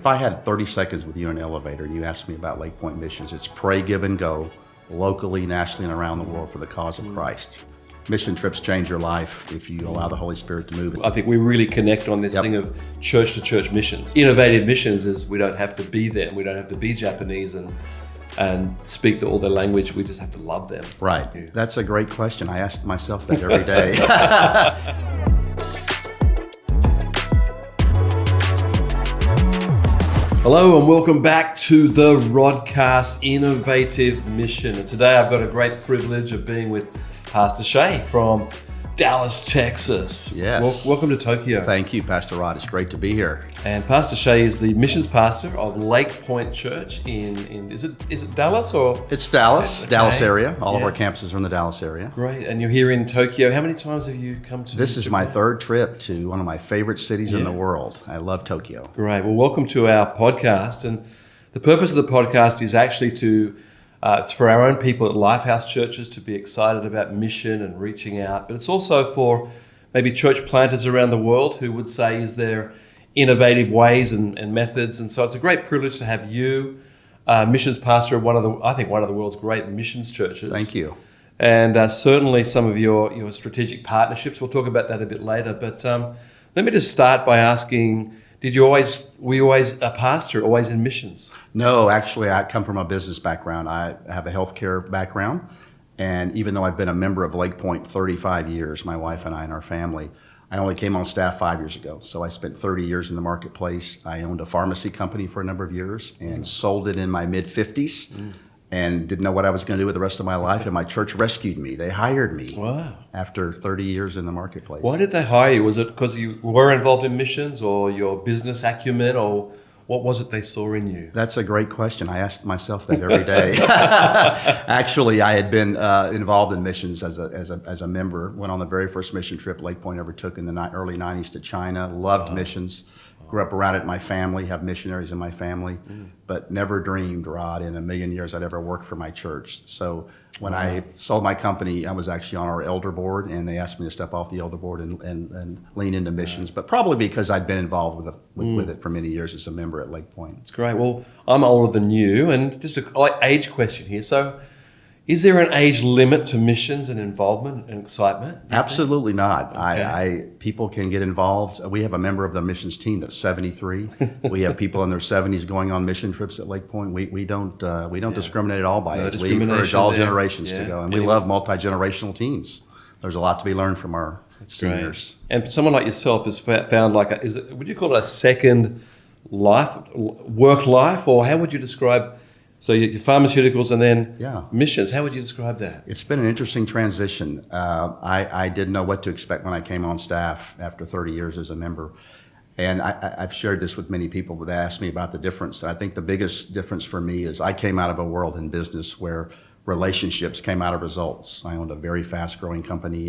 If I had 30 seconds with you in an elevator and you asked me about Lakepointe missions, it's pray, give, and go, locally, nationally, and around the world for the cause of Christ. Mission trips change your life if you allow the Holy Spirit to move. I think we really connect on this thing of church-to-church missions. Innovative missions is we don't have to be them. We don't have to be Japanese and speak all their language. We just have to love them. Right. Yeah. That's a great question. I ask myself that every day. Hello and welcome back to the Rodcast Innovative Mission. And today I've got a great privilege of being with Pastor Shay from Dallas, Texas. Yes. Welcome to Tokyo. Thank you, Pastor Rod. It's great to be here. And Pastor Shay is the missions pastor of Lakepointe Church in is it Dallas or? It's Dallas, Okay. Dallas area. All of our campuses are in the Dallas area. Great. And you're here in Tokyo. How many times have you come to? This is my third trip to one of my favorite cities in the world. I love Tokyo. Great. Well, welcome to our podcast. And the purpose of the podcast is actually it's for our own people at Lifehouse churches to be excited about mission and reaching out. But it's also for maybe church planters around the world who would say, is there innovative ways and methods? And so it's a great privilege to have you, missions pastor of one of the world's great missions churches. Thank you. And certainly some of your strategic partnerships. We'll talk about that a bit later. But let me just start by asking, were you always a pastor, always in missions? No, actually, I come from a business background. I have a healthcare background. And even though I've been a member of Lakepointe 35 years, my wife and I and our family, I only came on staff 5 years ago. So I spent 30 years in the marketplace. I owned a pharmacy company for a number of years and sold it in my mid-50s. And didn't know what I was going to do with the rest of my life. And my church rescued me. They hired me. Wow. After 30 years in the marketplace. Why did they hire you? Was it because you were involved in missions or your business acumen, or what was it they saw in you? That's a great question. I ask myself that every day. Actually, I had been involved in missions as a member. Went on the very first mission trip Lakepointe ever took in the early 90s to China. Loved missions. Grew up around it in my family, have missionaries in my family, but never dreamed, Rod, in a million years I'd ever work for my church. So when I sold my company, I was actually on our elder board, and they asked me to step off the elder board and lean into missions, but probably because I'd been involved with it for many years as a member at Lakepointe. That's great. Well, I'm older than you, and just an age question here. So is there an age limit to missions and involvement and excitement? Absolutely not. Okay. People can get involved. We have a member of the missions team that's 73. We have people in their 70s going on mission trips at Lakepointe. We don't discriminate at all by age. We encourage all generations to go, and we love multi-generational teams. There's a lot to be learned from our seniors. Great. And someone like yourself has found would you call it a second life, work life, or how would you describe? So your pharmaceuticals and then missions. How would you describe that? It's been an interesting transition. I didn't know what to expect when I came on staff after 30 years as a member. And I've shared this with many people that ask me about the difference. And I think the biggest difference for me is I came out of a world in business where relationships came out of results. I owned a very fast-growing company,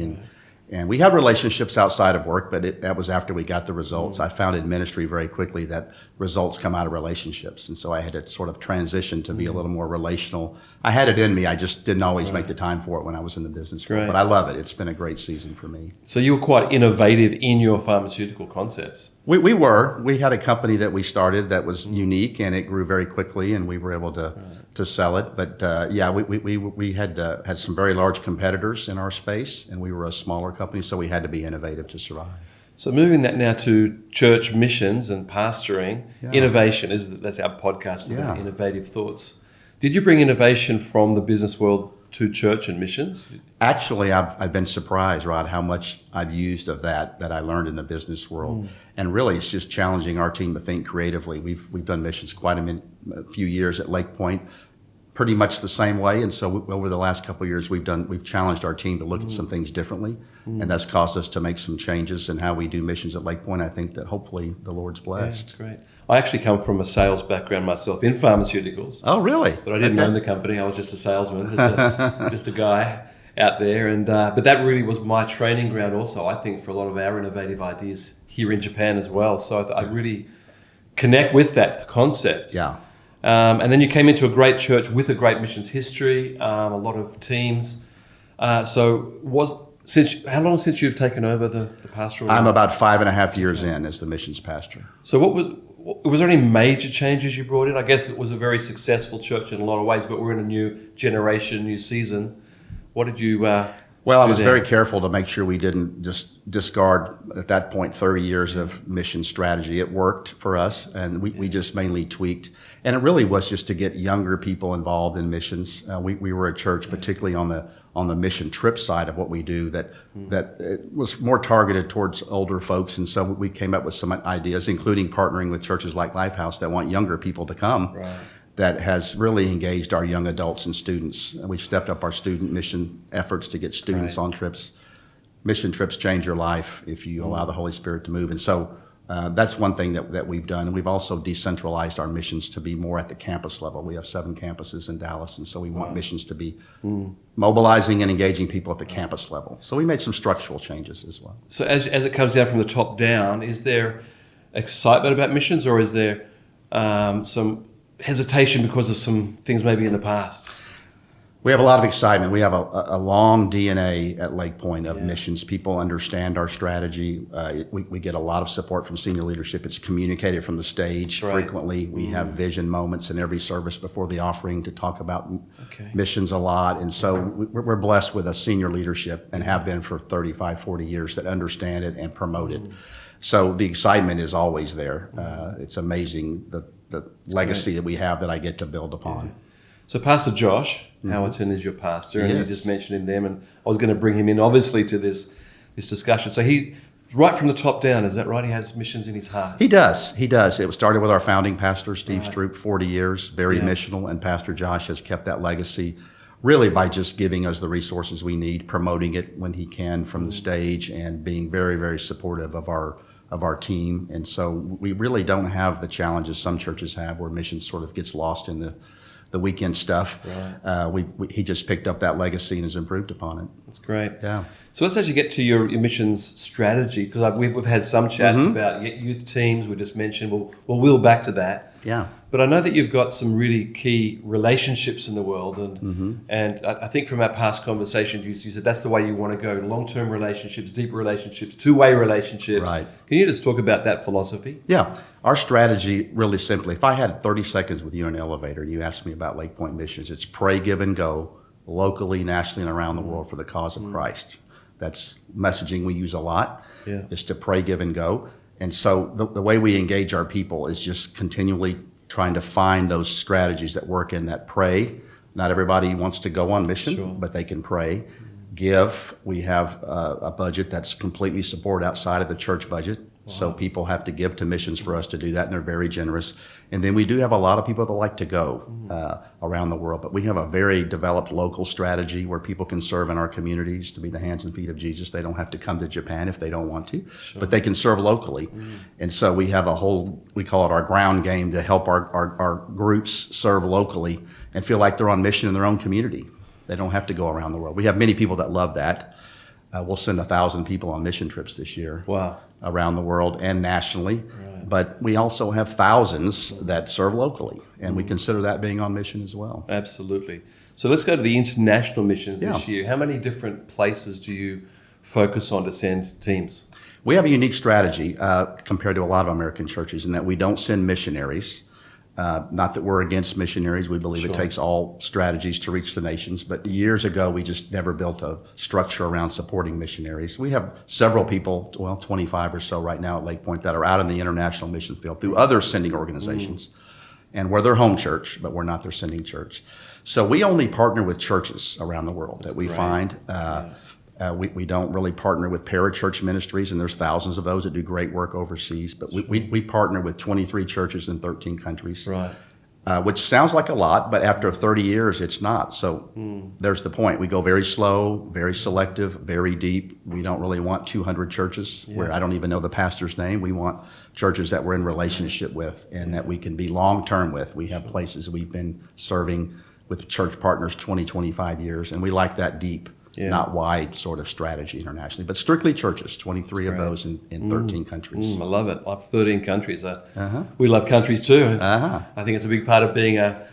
and we had relationships outside of work, but that was after we got the results. I found in ministry very quickly that results come out of relationships. And so I had to sort of transition to be a little more relational. I had it in me. I just didn't always make the time for it when I was in the business world. But I love it. It's been a great season for me. So you were quite innovative in your pharmaceutical concepts. We were. We had a company that we started that was unique, and it grew very quickly, and we were able to sell it. But we had some very large competitors in our space, and we were a smaller company, so we had to be innovative to survive. So moving that now to church missions and pastoring, innovation that's our podcast about innovative thoughts. Did you bring innovation from the business world to church and missions? Actually, I've been surprised, Rod, how much I've used of that I learned in the business world. And really, it's just challenging our team to think creatively. We've done missions quite a few years at Lakepointe, pretty much the same way. And so over the last couple of years, we've challenged our team to look at some things differently. And that's caused us to make some changes in how we do missions at Lakepointe. I think that hopefully the Lord's blessed. Yeah, that's great. I actually come from a sales background myself in pharmaceuticals. Oh, really? But I didn't own the company. I was just a salesman, just a guy out there. And but that really was my training ground also, I think, for a lot of our innovative ideas here in Japan as well. So I really connect with that concept. Yeah. And then you came into a great church with a great missions history, a lot of teams. How long since you've taken over the pastoral? I'm about 5.5 years in as the missions pastor. So Was there any major changes you brought in? I guess it was a very successful church in a lot of ways, but we're in a new generation, new season. What did you Well, I do was there? very careful to make sure we didn't just discard, at that point, 30 years of mission strategy. It worked for us, and we just mainly tweaked. And it really was just to get younger people involved in missions. We were a church, particularly on the mission trip side of what we do, that it was more targeted towards older folks. And so we came up with some ideas, including partnering with churches like Lifehouse that want younger people to come. Right. That has really engaged our young adults and students. We've stepped up our student mission efforts to get students on trips. Mission trips change your life if you allow the Holy Spirit to move. And so that's one thing that we've done. And we've also decentralized our missions to be more at the campus level. We have 7 campuses in Dallas, and so we want missions to be mobilizing and engaging people at the campus level. So we made some structural changes as well. So as it comes down from the top down, is there excitement about missions, or is there some hesitation because of some things maybe in the past? We have a lot of excitement. We have a long DNA at Lakepointe of missions. People understand our strategy. We get a lot of support from senior leadership. It's communicated from the stage frequently. We have vision moments in every service before the offering to talk about missions a lot. And so we're blessed with a senior leadership, and have been for 35, 40 years, that understand it and promote it. So the excitement is always there. It's amazing the legacy that we have that I get to build upon. So Pastor Josh Howerton is your pastor, and you Yes. just mentioned him, and I was going to bring him in, obviously, to this discussion. So he, right from the top down, is that right? He has missions in his heart. He does. It started with our founding pastor, Steve Stroop, 40 years, very missional, and Pastor Josh has kept that legacy really by just giving us the resources we need, promoting it when he can from the stage, and being very, very supportive of our team. And so we really don't have the challenges some churches have, where mission sort of gets lost in the weekend stuff. He just picked up that legacy and has improved upon it. That's great. Yeah. So let's actually get to your missions strategy, because we've had some chats about youth teams. We just mentioned. We'll wheel back to that. Yeah. But I know that you've got some really key relationships in the world, and I think from our past conversations, you said that's the way you want to go: long-term relationships, deep relationships, two-way relationships. Right. Can you just talk about that philosophy? Yeah. Our strategy, really simply, if I had 30 seconds with you in an elevator and you asked me about Lakepointe missions, it's pray, give, and go, locally, nationally, and around the world for the cause of Christ. That's messaging we use a lot, is to pray, give, and go. And so the way we engage our people is just continually trying to find those strategies that work in that pray. Not everybody wants to go on mission, but they can pray. Give. We have a budget that's completely supported outside of the church budget. So people have to give to missions for us to do that, and they're very generous. And then we do have a lot of people that like to go around the world, but we have a very developed local strategy where people can serve in our communities to be the hands and feet of Jesus. They don't have to come to Japan if they don't want to, but they can serve locally. And so we have we call it our ground game, to help our groups serve locally and feel like they're on mission in their own community. They don't have to go around the world. We have many people that love that. We'll send 1,000 people on mission trips this year. Wow. Around the world and nationally. But we also have thousands that serve locally, and we consider that being on mission as well. Absolutely. So let's go to the international missions this year. How many different places do you focus on to send teams? We have a unique strategy compared to a lot of American churches in that we don't send missionaries. Not that we're against missionaries. We believe it takes all strategies to reach the nations. But years ago, we just never built a structure around supporting missionaries. We have several people, 25 or so right now at Lakepointe, that are out in the international mission field through other sending organizations. And we're their home church, but we're not their sending church. So we only partner with churches around the world that we find. We don't really partner with parachurch ministries, and there's thousands of those that do great work overseas. But we partner with 23 churches in 13 countries, which sounds like a lot, but after 30 years, it's not. So there's the point. We go very slow, very selective, very deep. We don't really want 200 churches where I don't even know the pastor's name. We want churches that we're in relationship with and that we can be long-term with. We have places we've been serving with church partners 20, 25 years, and we like that deep. Not wide sort of strategy internationally, but strictly churches, 23 of those in 13 countries. I love it. I have 13 countries. We love countries too. I think it's a big part of being a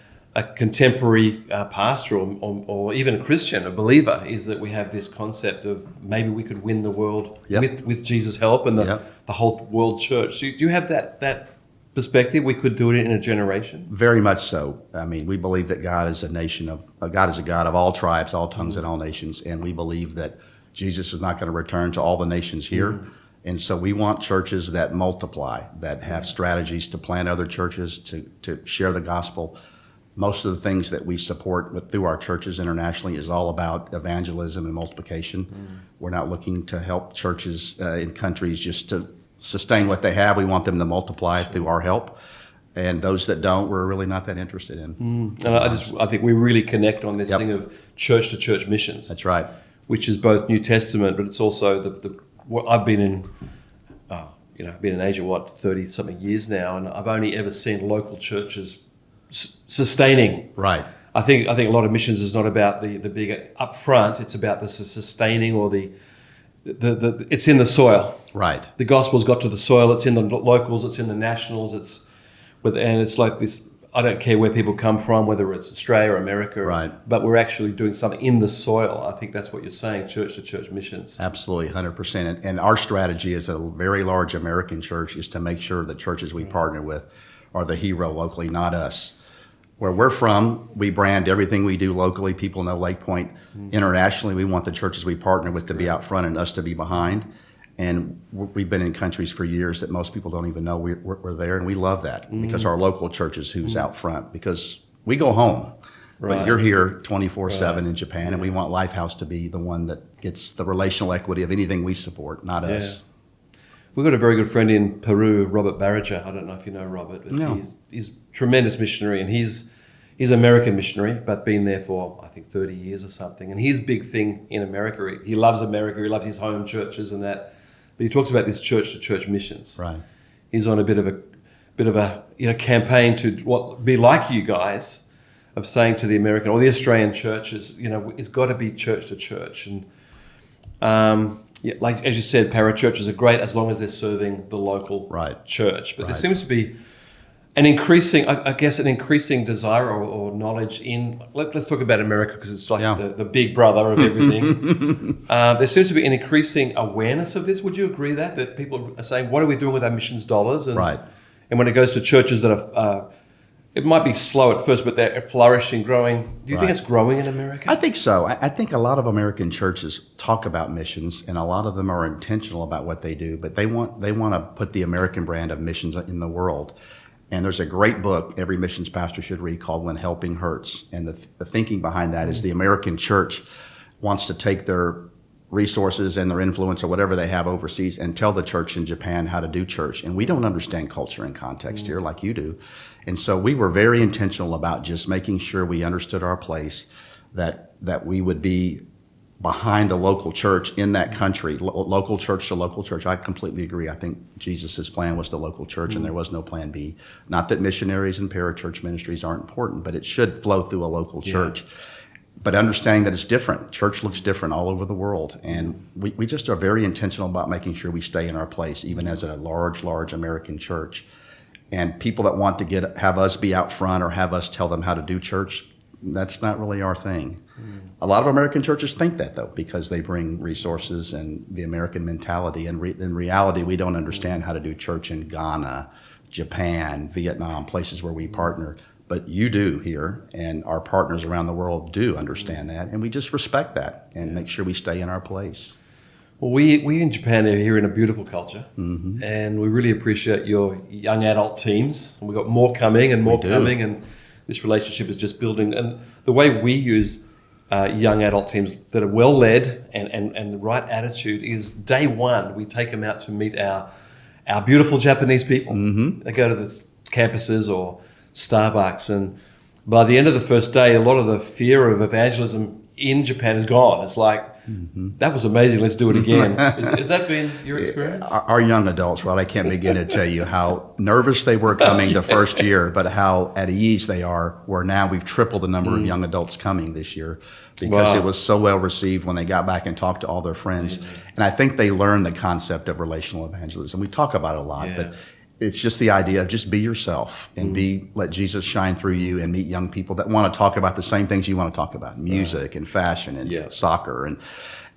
contemporary pastor or even a Christian, a believer, is that we have this concept of maybe we could win the world with Jesus' help and the whole world church. So do you have that perspective, we could do it in a generation? Very much so. I mean, we believe that God is God is a God of all tribes, all tongues, and all nations, and we believe that Jesus is not going to return to all the nations here. And so we want churches that multiply, that have strategies to plant other churches, to share the gospel. Most of the things that we support through our churches internationally is all about evangelism and multiplication. We're not looking to help churches in countries just to sustain what they have. We want them to multiply through our help. And those that don't, we're really not that interested in. And I think we really connect on this thing of church-to-church missions. That's right. Which is both New Testament, but it's also what I've been in. I've been in Asia 30-something years now, and I've only ever seen local churches sustaining. Right. I think a lot of missions is not about the big upfront. It's about the sustaining, or the it's in the soil. Right. The gospel's got to the soil. It's in the locals. It's in the nationals. And it's like this. I don't care where people come from, whether it's Australia or America. Right. But we're actually doing something in the soil. I think that's what you're saying, church-to-church missions. Absolutely, 100%. And our strategy as a very large American church is to make sure the churches we partner with are the hero locally, not us. Where we're from, we brand everything we do locally. People know Lakepointe. Internationally, we want the churches we partner with to be out front and us to be behind. And we've been in countries for years that most people don't even know we're there, and we love that because our local church is who's out front, because we go home. Right. But you're here 24/7 in Japan, and we want Lifehouse to be the one that gets the relational equity of anything we support, not us. We've got a very good friend in Peru, Robert Barriger. I don't know if you know Robert, but he's a tremendous missionary, and he's an American missionary, but been there for, I think, 30 years or something. And his big thing in America, he loves America, he loves his home churches and that, but he talks about this church-to-church missions. Right. He's on a bit of a campaign to be like you guys, of saying to the American or the Australian churches, it's got to be church-to-church. And like as you said, parachurches are great as long as they're serving the local church. But there seems to be an increasing desire or knowledge in. Let's talk about America, because it's like the big brother of everything. There seems to be an increasing awareness of this. Would you agree that people are saying, "What are we doing with our missions dollars?" And, and when it goes to churches that are. It might be slow at first, but they're flourishing, growing. Do you think it's growing in America? I think so. I think a lot of American churches talk about missions, and a lot of them are intentional about what they do, but they want to put the American brand of missions in the world. And there's a great book every missions pastor should read called When Helping Hurts. And the thinking behind that is the American church wants to take their resources and their influence or whatever they have overseas and tell the church in Japan how to do church. And we don't understand culture and context here like you do. And so we were very intentional about just making sure we understood our place, that we would be behind the local church in that country, local church to local church. I completely agree. I think Jesus' plan was the local church, and there was no plan B. Not that missionaries and parachurch ministries aren't important, but it should flow through a local church. But understanding that it's different. Church looks different all over the world. And we just are very intentional about making sure we stay in our place, even as a large American church. And people that want to have us be out front or have us tell them how to do church, that's not really our thing. A lot of American churches think that, though, because they bring resources and the American mentality. And in reality, we don't understand how to do church in Ghana, Japan, Vietnam, places where we partner. But you do here, and our partners around the world do understand that. And we just respect that and make sure we stay in our place. Well, we in Japan are here in a beautiful culture, and we really appreciate your young adult teams. And we've got more coming and more coming, and this relationship is just building. And the way we use young adult teams that are well led and the right attitude is day one, we take them out to meet our beautiful Japanese people. They go to the campuses or Starbucks, and by the end of the first day, a lot of the fear of evangelism in Japan is gone. It's like, that was amazing, let's do it again. Has that been your experience? Our young adults, Rod, I can't begin to tell you how nervous they were coming the first year, but how at ease they are, where now we've tripled the number of young adults coming this year because it was so well received when they got back and talked to all their friends. And I think they learned the concept of relational evangelism. We talk about it a lot, but it's just the idea of just be yourself and let Jesus shine through you and meet young people that want to talk about the same things you want to talk about, music and fashion and soccer.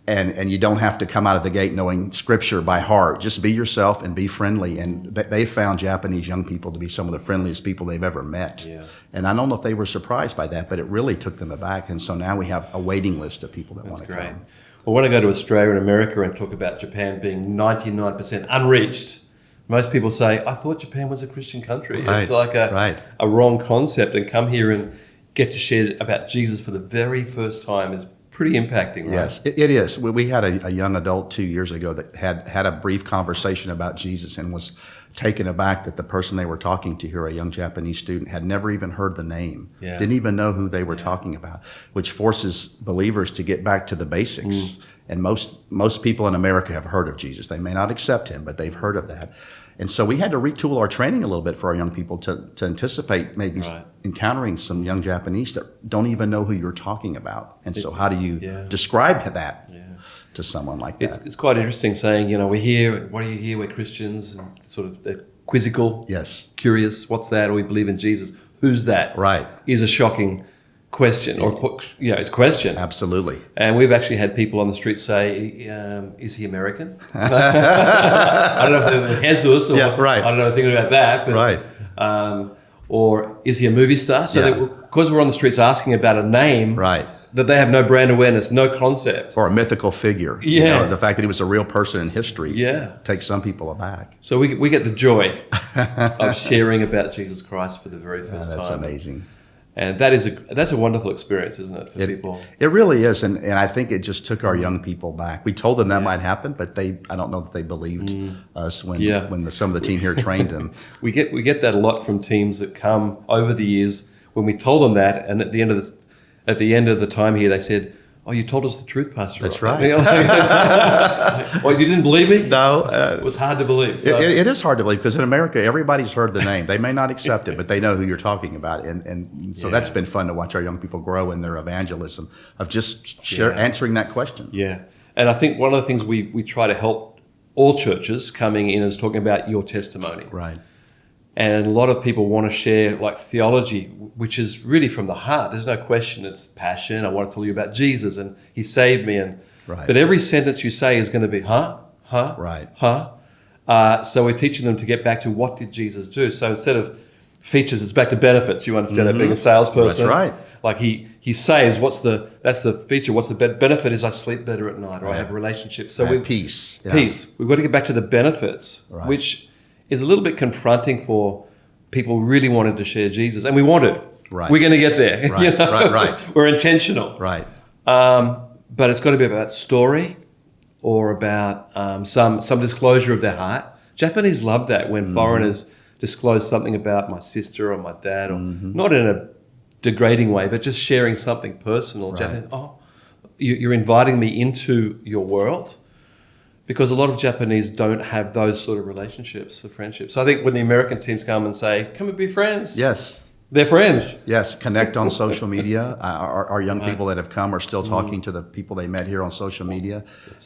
And you don't have to come out of the gate knowing scripture by heart. Just be yourself and be friendly. And they found Japanese young people to be some of the friendliest people they've ever met. Yeah. And I don't know if they were surprised by that, but it really took them aback. And so now we have a waiting list of people that want to That's great. come. Well, when I go to Australia and America and talk about Japan being 99% unreached, most people say, I thought Japan was a Christian country. Right, It's like a wrong concept. And come here and get to share about Jesus for the very first time is pretty impacting, right? Yes, it is. We had a young adult 2 years ago that had a brief conversation about Jesus and was taken aback that the person they were talking to here, a young Japanese student, had never even heard the name, didn't even know who they were talking about, which forces believers to get back to the basics. And most people in America have heard of Jesus. They may not accept him, but they've heard of that. And so we had to retool our training a little bit for our young people to anticipate maybe encountering some young Japanese that don't even know who you're talking about. And so how do you describe that to someone like that? It's quite interesting saying, we're here, what do you hear? We're Christians, and sort of they're quizzical, curious, what's that? Or we believe in Jesus. Who's that? Right. Is a shocking question, or it's a question. Absolutely. And we've actually had people on the street say, is he American? I don't know if they're Jesus, or I don't know anything about that, but or is he a movie star? So because we're on the streets asking about a name, that they have no brand awareness, no concept. Or a mythical figure. The fact that he was a real person in history takes some people aback. So we get the joy of sharing about Jesus Christ for the very first time. That's amazing. And that's a wonderful experience, isn't it, for people? It really is, and I think it just took our young people back. We told them that might happen, but I don't know that they believed us when some of the team here trained them. We get that a lot from teams that come over the years when we told them that, and at the end of the time here, they said, "Oh, you told us the truth, Pastor Rod." That's right. Well, you didn't believe me? No. It was hard to believe. So. It is hard to believe because in America, everybody's heard the name. They may not accept it, but they know who you're talking about. And so that's been fun to watch our young people grow in their evangelism of just answering that question. Yeah. And I think one of the things we try to help all churches coming in is talking about your testimony. Right. And a lot of people want to share like theology, which is really from the heart. There's no question. It's passion. I want to tell you about Jesus and he saved me. But every sentence you say is going to be, so we're teaching them to get back to what did Jesus do? So instead of features, it's back to benefits. You understand that being a salesperson. That's right. Like he saves, that's the feature. What's the benefit is I sleep better at night or I have a relationship. So peace. Yeah. Peace. We've got to get back to the benefits, which is a little bit confronting for people really wanted to share Jesus. And we want to. Right. We're going to get there. Right, right. We're intentional. Right. But it's got to be about story or about some disclosure of their heart. Japanese love that when foreigners disclose something about my sister or my dad, or not in a degrading way, but just sharing something personal. Japanese, you're inviting me into your world. Because a lot of Japanese don't have those sort of relationships or friendships. So I think when the American teams come and say, come and be friends. Yes. They're friends. Yes, connect on social media. Our young people that have come are still talking to the people they met here on social media.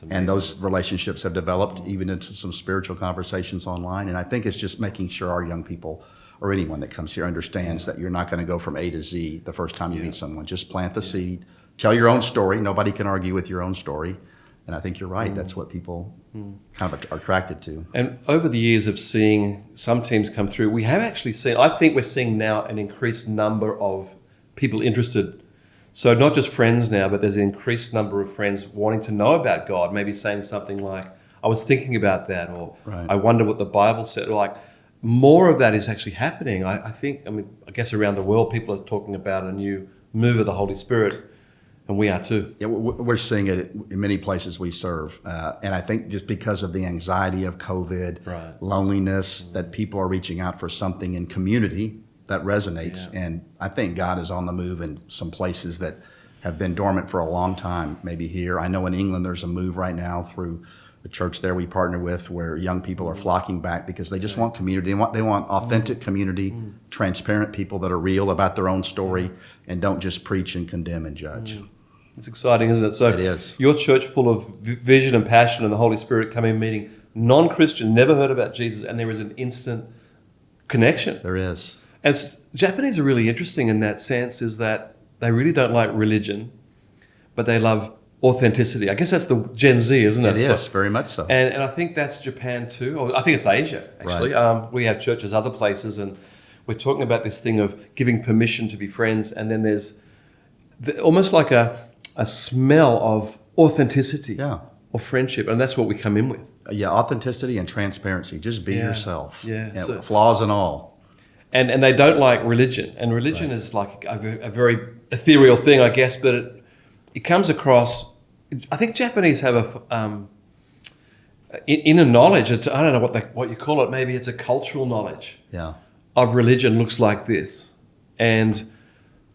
And those relationships have developed even into some spiritual conversations online. And I think it's just making sure our young people or anyone that comes here understands that you're not going to go from A to Z the first time you meet someone. Just plant the seed. Tell your own story. Nobody can argue with your own story. And I think you're right. That's what people kind of are attracted to. And over the years of seeing some teams come through, we have actually seen, I think we're seeing now an increased number of people interested. So not just friends now, but there's an increased number of friends wanting to know about God, maybe saying something like, I was thinking about that, or I wonder what the Bible said. Like more of that is actually happening. I guess around the world, people are talking about a new move of the Holy Spirit. And we are too. Yeah, we're seeing it in many places we serve. And I think just because of the anxiety of COVID, loneliness, that people are reaching out for something in community that resonates. Yeah. And I think God is on the move in some places that have been dormant for a long time, maybe here. I know in England there's a move right now through the church there we partner with where young people are flocking back because they just want community. They want authentic community, transparent people that are real about their own story and don't just preach and condemn and judge. It's exciting, isn't it? So it is. Your church full of vision and passion and the Holy Spirit coming and meeting non-Christians, never heard about Jesus, and there is an instant connection. There is. And Japanese are really interesting in that sense is that they really don't like religion, but they love authenticity. I guess that's the Gen Z, isn't it? It is, very much so. And I think that's Japan too. Or I think it's Asia, actually. Right. We have churches other places, and we're talking about this thing of giving permission to be friends. And then there's almost like a smell of authenticity or friendship. And that's what we come in with. Yeah, authenticity and transparency. Just be yourself. Yeah. You know, flaws and all. And they don't like religion. And religion is like a very ethereal thing, I guess, but it comes across. I think Japanese have a inner knowledge. I don't know what you call it. Maybe it's a cultural knowledge of religion looks like this. And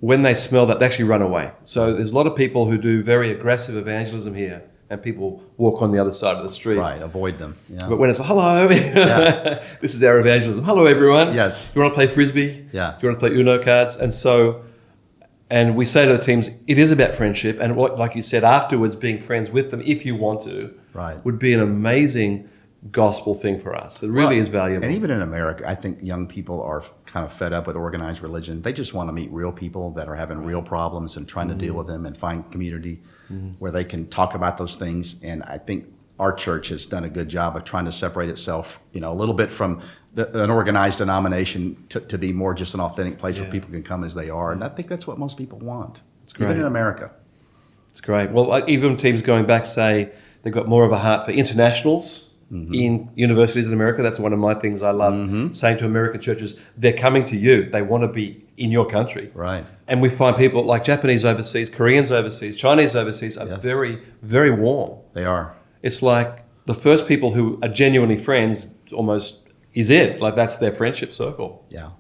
when they smell that, they actually run away. So there's a lot of people who do very aggressive evangelism here, and people walk on the other side of the street. Right, avoid them. Yeah. But when it's, hello, this is our evangelism. Hello, everyone. Yes. Do you want to play Frisbee? Yeah. Do you want to play Uno cards? And we say to the teams, it is about friendship. And like you said, afterwards, being friends with them, if you want to, would be an amazing gospel thing for us. It really is valuable. And even in America, I think young people are kind of fed up with organized religion. They just want to meet real people that are having real problems and trying to deal with them and find community where they can talk about those things. And I think our church has done a good job of trying to separate itself, a little bit from an organized denomination to be more just an authentic place where people can come as they are. And I think that's what most people want, even in America. It's great. Well, even teams going back say they've got more of a heart for internationals in universities in America. That's one of my things I love saying to American churches. They're coming to you. They want to be in your country. Right. And we find people like Japanese overseas, Koreans overseas, Chinese overseas are very, very warm. They are. It's like the first people who are genuinely friends almost is it. Like that's their friendship circle. Yeah.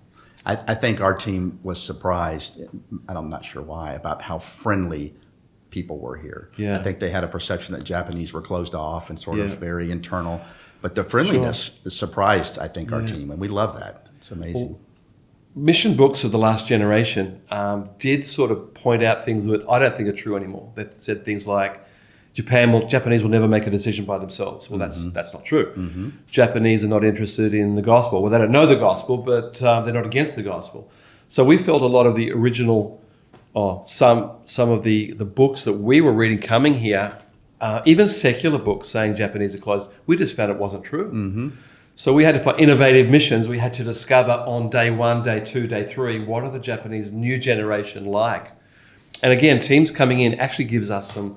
I think our team was surprised, and I'm not sure why, about how friendly people were here. Yeah. I think they had a perception that Japanese were closed off and sort of very internal. But the friendliness surprised, I think, our team, and we love that. It's amazing. Well, mission books of the last generation did sort of point out things that I don't think are true anymore. They said things like, Japanese will never make a decision by themselves. Well, that's not true. Japanese are not interested in the gospel. Well, they don't know the gospel, but they're not against the gospel. So we felt a lot of the original, some of the books that we were reading coming here, even secular books saying Japanese are closed, we just found it wasn't true. So we had to find innovative missions. We had to discover on day 1, day 2, day 3, what are the Japanese new generation like? And again, teams coming in actually gives us some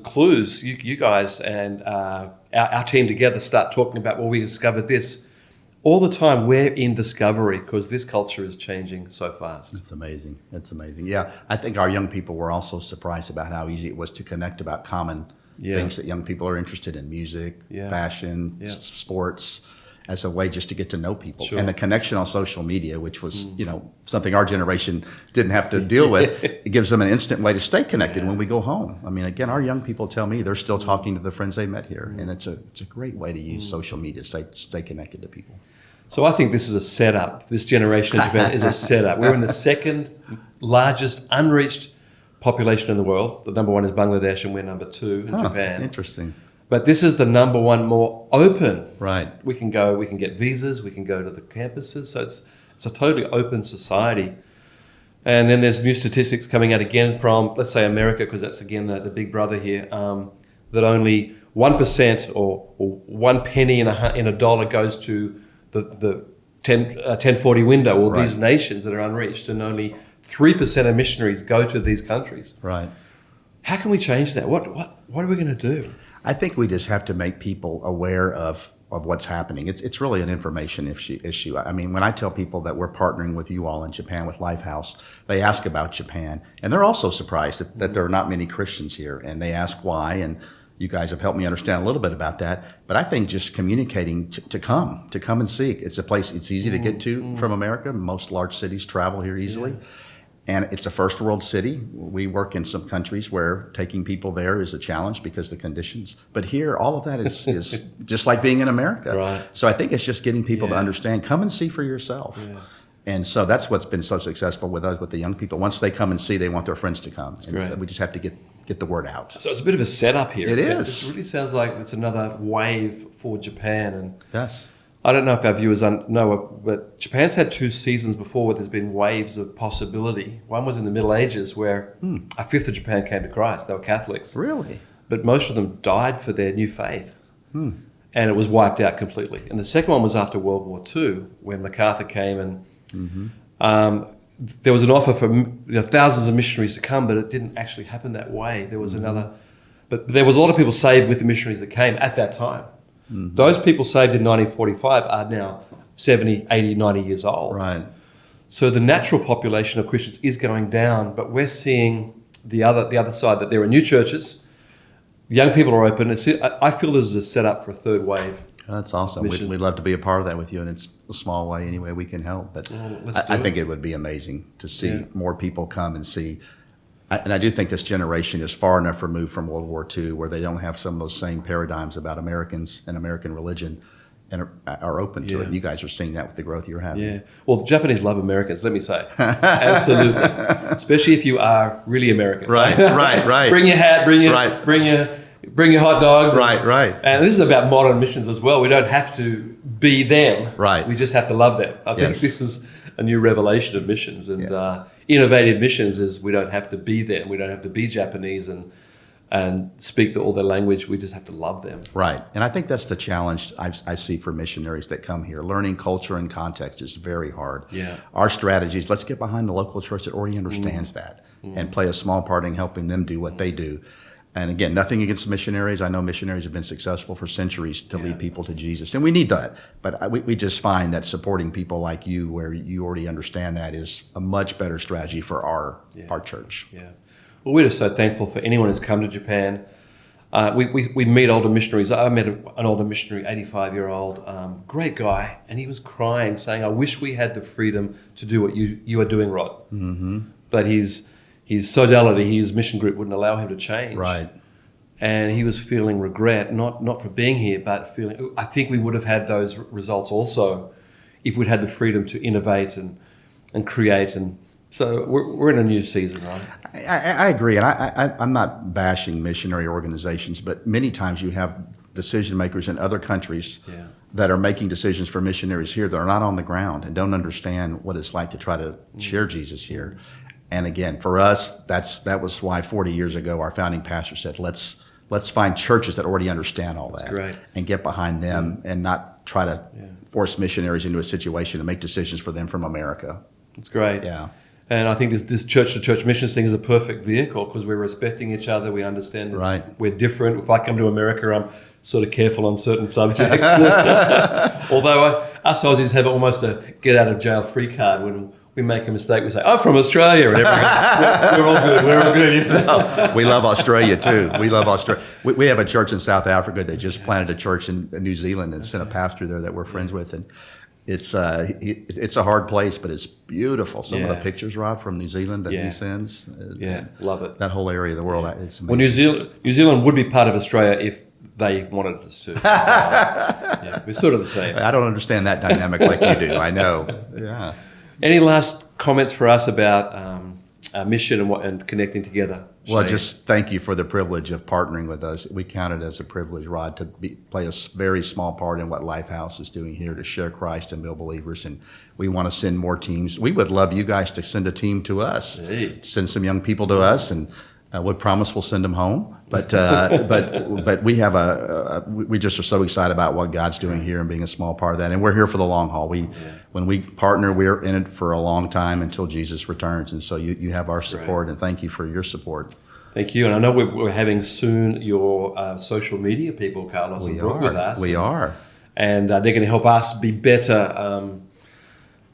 clues. You guys and our team together start talking about, well, we discovered this. All the time we're in discovery because this culture is changing so fast. That's amazing. That's amazing. Yeah, I think our young people were also surprised about how easy it was to connect about common things that young people are interested in: music, fashion, sports, as a way just to get to know people. And the connection on social media, which was something our generation didn't have to deal with, it gives them an instant way to stay connected when we go home. I mean, again, our young people tell me they're still talking to the friends they met here, and it's a great way to use social media to stay connected to people. So I think this is a setup. This generation in Japan is a setup. We're in the second largest unreached population in the world. The number 1 is Bangladesh, and we're number 2 in Japan. Interesting. But this is the number 1 more open. Right. We can get visas, we can go to the campuses. So it's a totally open society. And then there's new statistics coming out again from, let's say, America, because that's again the big brother here, that only 1% or 1 penny in a dollar goes to the 1040 window, or these nations that are unreached, and only 3% of missionaries go to these countries. Right. How can we change that? What are we going to do? I think we just have to make people aware of what's happening. It's really an information issue. I mean, when I tell people that we're partnering with you all in Japan with Lifehouse, they ask about Japan, and they're also surprised that there are not many Christians here, and they ask why, and you guys have helped me understand a little bit about that. But I think just communicating to come and see. It's a place it's easy to get to from America. Most large cities travel here easily. And it's a first world city. We work in some countries where taking people there is a challenge because of the conditions. But here, all of that is just like being in America. Right. So I think it's just getting people to understand, come and see for yourself. Yeah. And so that's what's been so successful with us, with the young people. Once they come and see, they want their friends to come. And so we just have to get the word out. So it's a bit of a setup here. It is. It really sounds like it's another wave for Japan. And yes. I don't know if our viewers know, but Japan's had 2 seasons before where there's been waves of possibility. One was in the Middle Ages where a fifth of Japan came to Christ. They were Catholics. Really? But most of them died for their new faith. And it was wiped out completely. And the second one was after World War II, when MacArthur came and there was an offer for thousands of missionaries to come, but it didn't actually happen that way. There was but there was a lot of people saved with the missionaries that came at that time. Those people saved in 1945 are now 70, 80, 90 years old. Right. So the natural population of Christians is going down, but we're seeing the other side, that there are new churches, young people are open. I feel this is a setup for a third wave. That's awesome. We'd love to be a part of that with you, and it's a small way, any way we can help. But I think it would be amazing to see more people come and see. And I do think this generation is far enough removed from World War II where they don't have some of those same paradigms about Americans and American religion and are open to it. And you guys are seeing that with the growth you're having. Yeah. Well, the Japanese love Americans, let me say. Absolutely. Especially if you are really American. Right. Bring your hat, bring your hot dogs. Right. And this is about modern missions as well. We don't have to be them. Right. We just have to love them. I think this is a new revelation of missions. And innovative missions is we don't have to be them. We don't have to be Japanese and speak all their language. We just have to love them. Right. And I think that's the challenge I see for missionaries that come here. Learning culture and context is very hard. Yeah. Our strategy is let's get behind the local church that already understands that and play a small part in helping them do what they do. And again, nothing against missionaries. I know missionaries have been successful for centuries to lead people to Jesus, and we need that. But we just find that supporting people like you, where you already understand that, is a much better strategy for our church. Yeah. Well, we're just so thankful for anyone who's come to Japan. We meet older missionaries. I met an older missionary, 85-year-old, great guy, and he was crying, saying, "I wish we had the freedom to do what you are doing, Rod." But his sodality, his mission group wouldn't allow him to change. Right. And he was feeling regret, not for being here, but feeling, I think we would have had those results also if we'd had the freedom to innovate and create. And so we're in a new season, right? I agree. And I'm not bashing missionary organizations, but many times you have decision makers in other countries that are making decisions for missionaries here that are not on the ground and don't understand what it's like to try to share Jesus here. And again, for us, that was why 40 years ago our founding pastor said, let's find churches that already understand all that and get behind them and not try to force missionaries into a situation to make decisions for them from America. That's great. Yeah. And I think this church-to-church missions thing is a perfect vehicle because we're respecting each other. We understand that we're different. If I come to America, I'm sort of careful on certain subjects. Although us Aussies have almost a get-out-of-jail-free card when we make a mistake, we say, "I'm from Australia," and we're all good. We're all good. No, we love Australia too. We love Australia. We have a church in South Africa that just planted a church in New Zealand and sent a pastor there that we're friends with, and it's a hard place, but it's beautiful. Some of the pictures, Rod, from New Zealand that he sends. Love it. That whole area of the world, it's amazing. Well, New Zealand would be part of Australia if they wanted us to. We're sort of the same. I don't understand that dynamic like you do. I know. Yeah. Any last comments for us about our mission and connecting together? Well, Shay? just thank you for the privilege of partnering with us. We count it as a privilege, Rod, to play a very small part in what Lifehouse is doing here to share Christ and build believers. And we want to send more teams. We would love you guys to send a team to us, send some young people to us, and we promise we'll send them home. But we have we just are so excited about what God's doing here and being a small part of that. And we're here for the long haul. When we partner, we're in it for a long time until Jesus returns. And so you have our support, and thank you for your support. Thank you. And I know we're having soon your social media people, Carlos and Brooke, with us. We are. And they're going to help us be better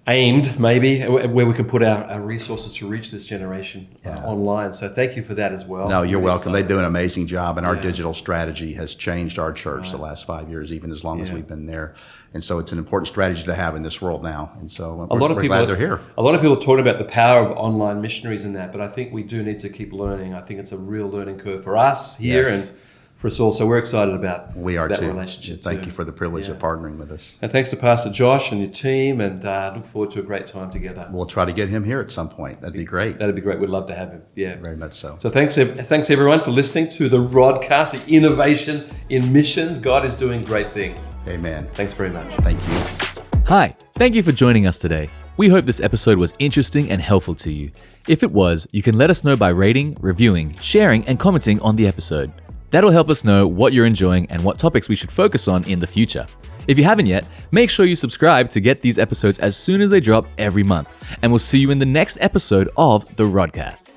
aimed, maybe, where we can put our resources to reach this generation online. So thank you for that as well. No, you're welcome. They do an amazing job, and our digital strategy has changed our church the last 5 years, even as long as we've been there. And so it's an important strategy to have in this world now. And so we're glad they're here. A lot of people are talking about the power of online missionaries and that, but I think we do need to keep learning. I think it's a real learning curve for us here and for us all. So we're excited about We are that too. relationship Thank too. you for the privilege of partnering with us. And thanks to Pastor Josh and your team, and look forward to a great time together. We'll try to get him here at some point. That'd be great. That'd be great. We'd love to have him. Yeah. Very much so. So thanks everyone for listening to the Rodcast, the innovation in missions. God is doing great things. Amen. Thanks very much. Thank you. Hi, thank you for joining us today. We hope this episode was interesting and helpful to you. If it was, you can let us know by rating, reviewing, sharing, and commenting on the episode. That'll help us know what you're enjoying and what topics we should focus on in the future. If you haven't yet, make sure you subscribe to get these episodes as soon as they drop every month. And we'll see you in the next episode of The Rodcast.